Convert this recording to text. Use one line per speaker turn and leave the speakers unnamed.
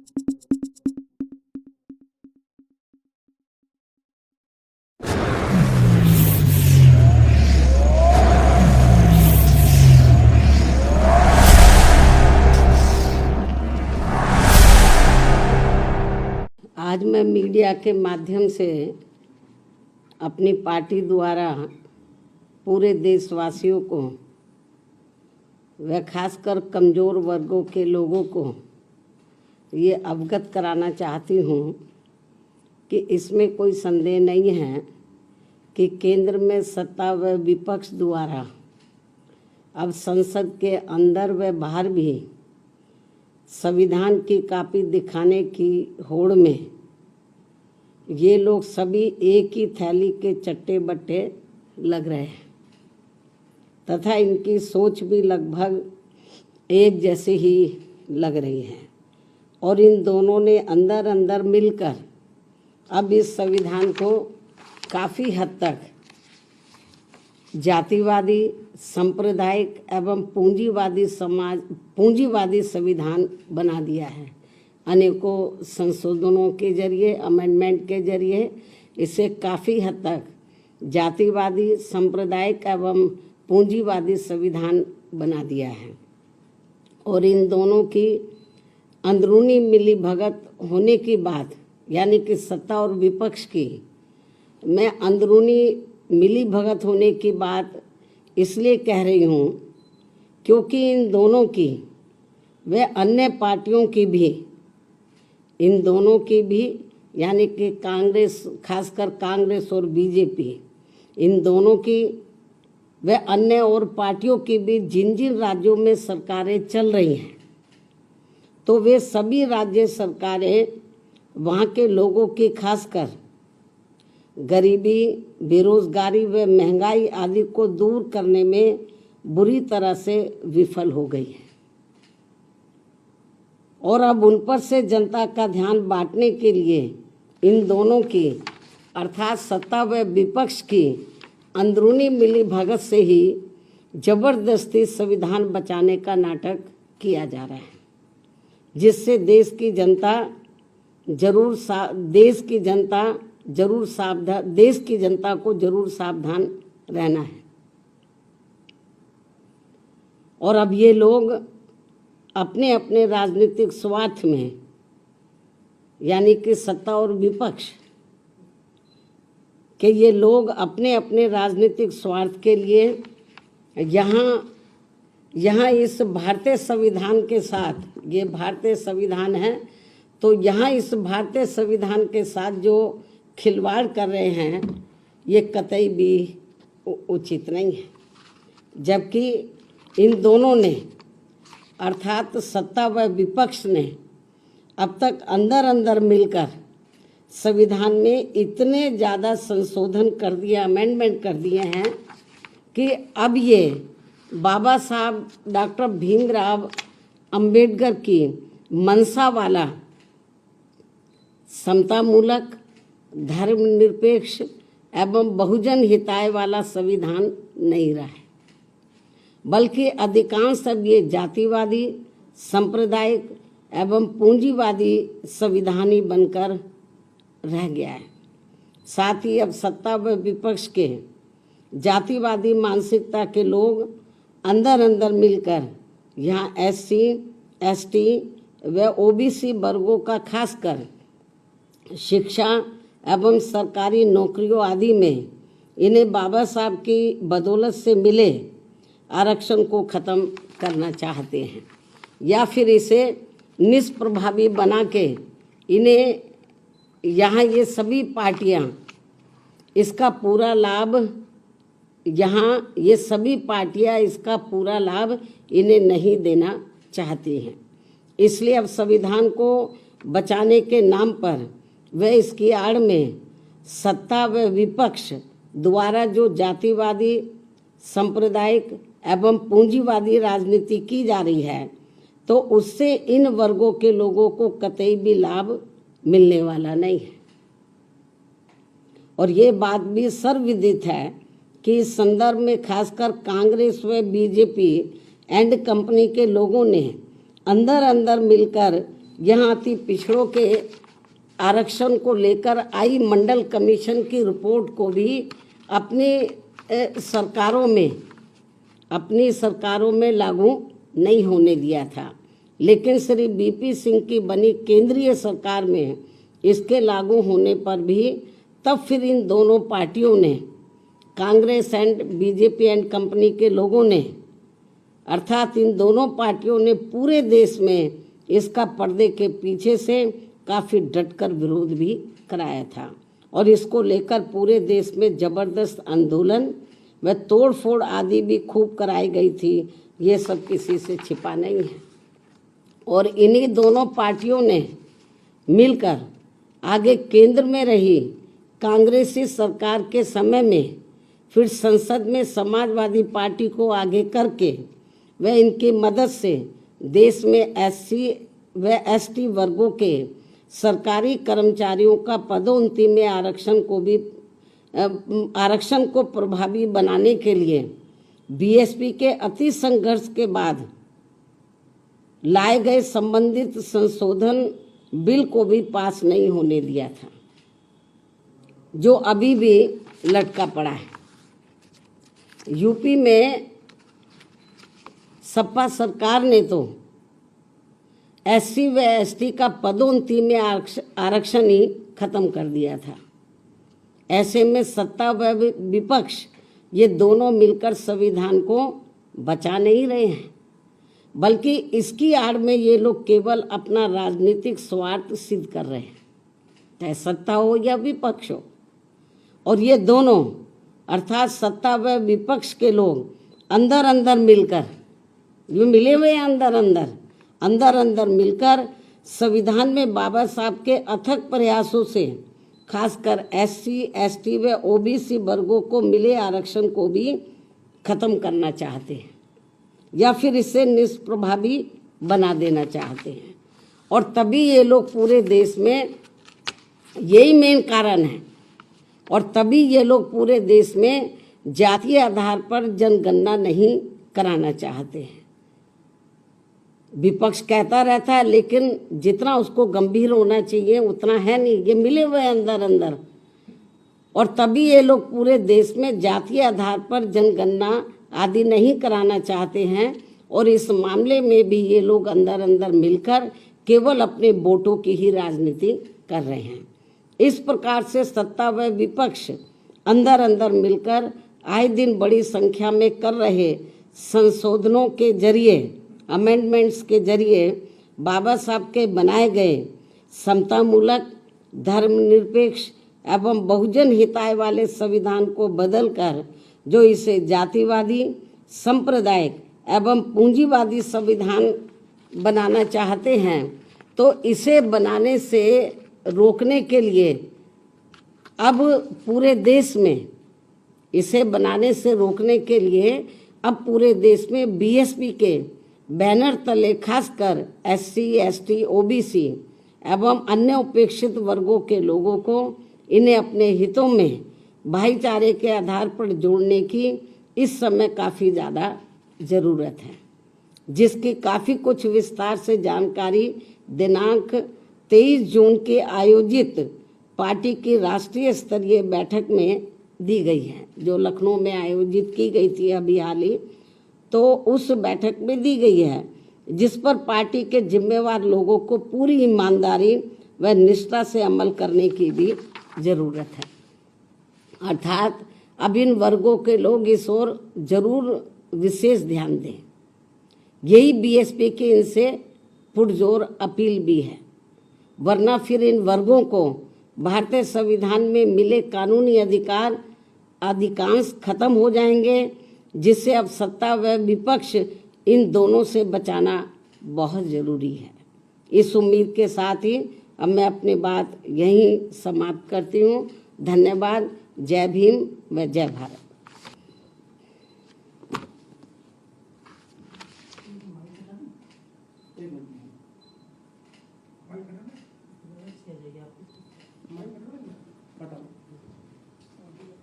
आज मैं मीडिया के माध्यम से अपनी पार्टी द्वारा पूरे देशवासियों को व खासकर कमज़ोर वर्गों के लोगों को ये अवगत कराना चाहती हूँ कि इसमें कोई संदेह नहीं है कि केंद्र में सत्ता व विपक्ष द्वारा अब संसद के अंदर व बाहर भी संविधान की कॉपी दिखाने की होड़ में ये लोग सभी एक ही थैली के चट्टे बट्टे लग रहे हैं तथा इनकी सोच भी लगभग एक जैसी ही लग रही है और इन दोनों ने अंदर अंदर मिलकर अब इस संविधान को काफ़ी हद तक जातिवादी, सांप्रदायिक एवं पूंजीवादी संविधान बना दिया है। अनेकों संशोधनों के जरिए, अमेंडमेंट के जरिए इसे काफ़ी हद तक जातिवादी, सांप्रदायिक एवं पूंजीवादी संविधान बना दिया है और इन दोनों की अंदरूनी मिलीभगत होने की बात, यानी कि सत्ता और विपक्ष की मैं अंदरूनी मिलीभगत होने की बात इसलिए कह रही हूँ क्योंकि इन दोनों की व अन्य पार्टियों की भी, इन दोनों की भी यानी कि कांग्रेस, खासकर कांग्रेस और बीजेपी, इन दोनों की व अन्य और पार्टियों की भी जिन जिन राज्यों में सरकारें चल रही हैं तो वे सभी राज्य सरकारें वहाँ के लोगों की खासकर गरीबी, बेरोजगारी व महंगाई आदि को दूर करने में बुरी तरह से विफल हो गई है और अब उन पर से जनता का ध्यान बांटने के लिए इन दोनों की अर्थात सत्ता व विपक्ष की अंदरूनी मिलीभगत से ही जबरदस्ती संविधान बचाने का नाटक किया जा रहा है, जिससे देश की जनता को जरूर सावधान रहना है। और अब ये लोग अपने अपने राजनीतिक स्वार्थ में, यानी कि सत्ता और विपक्ष के ये लोग अपने अपने राजनीतिक स्वार्थ के लिए यहाँ इस भारतीय संविधान के साथ, ये भारतीय संविधान है तो यहाँ इस भारतीय संविधान के साथ जो खिलवाड़ कर रहे हैं ये कतई भी उचित नहीं है। जबकि इन दोनों ने अर्थात सत्ता व विपक्ष ने अब तक अंदर अंदर मिलकर संविधान में इतने ज़्यादा संशोधन कर दिए, अमेंडमेंट कर दिए हैं कि अब ये बाबा साहब डॉक्टर भीमराव अंबेडकर की मंशा वाला समतामूलक, धर्मनिरपेक्ष एवं बहुजन हिताय वाला संविधान नहीं रहा है, बल्कि अधिकांश अब ये जातिवादी, सांप्रदायिक एवं पूंजीवादी संविधान ही बनकर रह गया है। साथ ही अब सत्ता व विपक्ष के जातिवादी मानसिकता के लोग अंदर अंदर मिलकर यहाँ SC, ST व OBC वर्गों का खासकर शिक्षा एवं सरकारी नौकरियों आदि में इन्हें बाबा साहब की बदौलत से मिले आरक्षण को ख़त्म करना चाहते हैं या फिर इसे निष्प्रभावी बना के इन्हें यहाँ ये सभी पार्टियाँ इसका पूरा लाभ इन्हें नहीं देना चाहती हैं। इसलिए अब संविधान को बचाने के नाम पर व इसकी आड़ में सत्ता व विपक्ष द्वारा जो जातिवादी, सांप्रदायिक एवं पूंजीवादी राजनीति की जा रही है तो उससे इन वर्गों के लोगों को कतई भी लाभ मिलने वाला नहीं है। और ये बात भी सर्वविदित है कि इस संदर्भ में खासकर कांग्रेस व बीजेपी एंड कंपनी के लोगों ने अंदर अंदर मिलकर यहाँ अति पिछड़ों के आरक्षण को लेकर आई मंडल कमीशन की रिपोर्ट को भी अपनी सरकारों में लागू नहीं होने दिया था, लेकिन श्री बीपी सिंह की बनी केंद्रीय सरकार में इसके लागू होने पर भी तब फिर इन दोनों पार्टियों ने, Congress and BJP and company के लोगों ने, अर्थात इन दोनों पार्टियों ने पूरे देश में इसका पर्दे के पीछे से काफ़ी डटकर विरोध भी कराया था और इसको लेकर पूरे देश में जबरदस्त आंदोलन व तोड़फोड़ आदि भी खूब कराई गई थी। ये सब किसी से छिपा नहीं है। और इन्हीं दोनों पार्टियों ने मिलकर आगे केंद्र में रही कांग्रेसी सरकार के समय में फिर संसद में समाजवादी पार्टी को आगे करके व इनकी मदद से देश में एससी व एसटी वर्गों के सरकारी कर्मचारियों का पदोन्नति में आरक्षण को प्रभावी बनाने के लिए बीएसपी के अति संघर्ष के बाद लाए गए संबंधित संशोधन बिल को भी पास नहीं होने दिया था, जो अभी भी लटका पड़ा है। यूपी में सपा सरकार ने तो एससी व एसटी का पदोन्नति में आरक्षण ही खत्म कर दिया था। ऐसे में सत्ता व विपक्ष ये दोनों मिलकर संविधान को बचा नहीं रहे हैं, बल्कि इसकी आड़ में ये लोग केवल अपना राजनीतिक स्वार्थ सिद्ध कर रहे हैं, चाहे सत्ता हो या विपक्ष हो। और ये दोनों अर्थात सत्ता व विपक्ष के लोग अंदर अंदर मिलकर, जो मिले हुए अंदर अंदर मिलकर संविधान में बाबा साहब के अथक प्रयासों से खासकर एससी एसटी व ओबीसी वर्गों को मिले आरक्षण को भी खत्म करना चाहते हैं या फिर इसे निष्प्रभावी बना देना चाहते हैं। और तभी ये लोग पूरे देश में, यही मेन कारण है, और तभी ये लोग पूरे देश में जातीय आधार पर जनगणना नहीं कराना चाहते हैं। विपक्ष कहता रहता है, लेकिन जितना उसको गंभीर होना चाहिए उतना है नहीं, ये मिले हुए अंदर। और तभी ये लोग पूरे देश में जातीय आधार पर जनगणना आदि नहीं कराना चाहते हैं और इस मामले में भी ये लोग अंदर मिलकर केवल अपने वोटों की ही राजनीति कर रहे हैं। इस प्रकार से सत्ता व विपक्ष अंदर मिलकर आए दिन बड़ी संख्या में कर रहे संशोधनों के जरिए, अमेंडमेंट्स के जरिए बाबा साहब के बनाए गए समतामूलक, धर्मनिरपेक्ष एवं बहुजन हिताय वाले संविधान को बदलकर जो इसे जातिवादी, सांप्रदायिक एवं पूंजीवादी संविधान बनाना चाहते हैं, तो इसे बनाने से रोकने के लिए अब पूरे देश में, इसे बनाने से रोकने के लिए अब पूरे देश में बीएसपी के बैनर तले खासकर एससी, एसटी, ओबीसी एवं अन्य उपेक्षित वर्गों के लोगों को इन्हें अपने हितों में भाईचारे के आधार पर जोड़ने की इस समय काफ़ी ज़्यादा ज़रूरत है, जिसकी काफ़ी कुछ विस्तार से जानकारी दिनांक 23 जून के आयोजित पार्टी की राष्ट्रीय स्तरीय बैठक में दी गई है, जो लखनऊ में आयोजित की गई थी अभी हाल ही, तो उस बैठक में दी गई है, जिस पर पार्टी के जिम्मेवार लोगों को पूरी ईमानदारी व निष्ठा से अमल करने की भी ज़रूरत है। अर्थात अब इन वर्गों के लोग इस ओर जरूर विशेष ध्यान दें। यही बीएसपी की इनसे पुरजोर अपील भी है, वरना फिर इन वर्गों को भारतीय संविधान में मिले कानूनी अधिकार अधिकांश खत्म हो जाएंगे, जिससे अब सत्ता व विपक्ष इन दोनों से बचाना बहुत ज़रूरी है। इस उम्मीद के साथ ही अब मैं अपनी बात यहीं समाप्त करती हूँ। धन्यवाद। जय भीम व जय भारत।
एक मिनट।